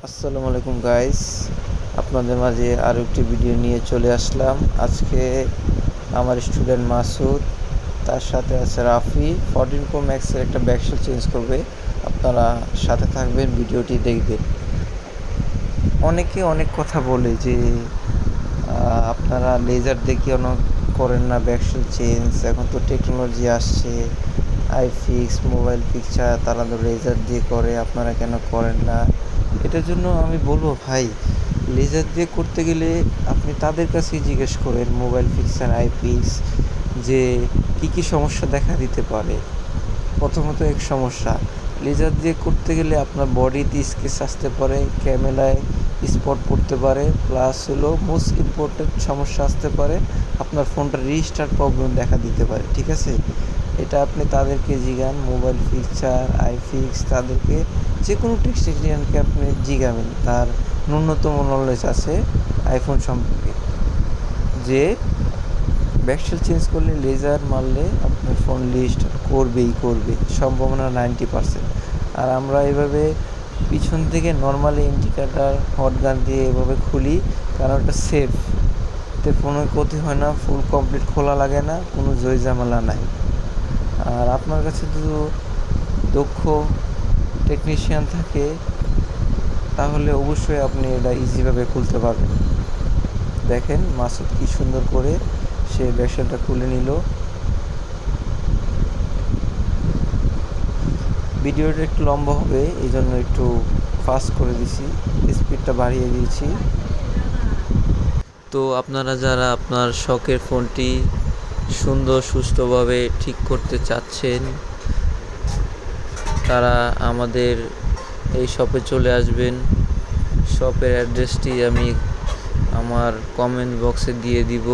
আসসালামু আলাইকুম গাইস, আপনাদের মাঝে আরও একটি ভিডিও নিয়ে চলে আসলাম। আজকে আমার স্টুডেন্ট মাসুদ, তার সাথে আছে রাফি 14 প্রো ম্যাক্সের একটা ব্যাকশেল চেঞ্জ করবে। আপনারা সাথে থাকবেন, ভিডিওটি দেখবেন। অনেকে অনেক কথা বলে যে আপনারা লেজার দিয়ে কেন করেন না ব্যাকশেল চেঞ্জ, এখন তো টেকনোলজি আসছে, আইফিক্স মোবাইল পিকচার তারা তো লেজার দিয়ে করে, আপনারা কেন করেন না? এটার জন্য আমি বলবো ভাই, লেজার দিয়ে করতে গেলে আপনি তাদের কাছেই জিজ্ঞেস করেন মোবাইল পিকচার আইপিক্স যে কী সমস্যা দেখা দিতে পারে। প্রথমত এক সমস্যা, লেজার দিয়ে করতে গেলে আপনার বডিতে স্কেচ আসতে পারে, ক্যামেরায় স্পট পড়তে পারে, প্লাস হলো মোস্ট ইম্পর্টেন্ট সমস্যা আসতে পারে, আপনার ফোনটা রিস্টার্ট প্রবলেম দেখা দিতে পারে। ঠিক আছে, এটা আপনি তাদেরকে জিগান, মোবাইল পিকচার আইফিক্স, তাদেরকে যে কোনো টেকনিশিয়ানকে আপনি জিগাবেন, তার ন্যূনতম নলেজ আছে আইফোন সম্পর্কে, যে ব্যাকশেল চেঞ্জ করলে লেজার মারলে আপনার ফোন রিস্টার্ট করবে, সম্ভাবনা 90%। আর আমরা এভাবে পিছন থেকে নর্মালি ইন্ডিকেটার হট গান দিয়ে এভাবে খুলি, কারণ এটা সেফ, এতে ফোনের ক্ষতি হয় না, ফুল কমপ্লিট খোলা লাগে না, কোনো ঝামেলা নাই। আর আপনার কাছে যদি দক্ষ টেকনিশিয়ান থাকে তাহলে অবশ্যই আপনি এটা ইজিভাবে খুলতে পারবেন। দেখেন মাসুদ কি সুন্দর করে সে ব্যাকশেলটা খুলে নিল। ভিডিওটা একটু লম্বা হবে, এই জন্য একটু ফাস্ট করে দিছি, স্পিডটা বাড়িয়ে দিয়েছি। তো আপনারা যারা আপনার শখের ফোনটি সুন্দর সুষ্ঠুভাবে ঠিক করতে চাচ্ছেন, তারা আমাদের এই শপে চলে আসবেন। শপের অ্যাড্রেসটি আমি আমার কমেন্ট বক্সে দিয়ে দিব।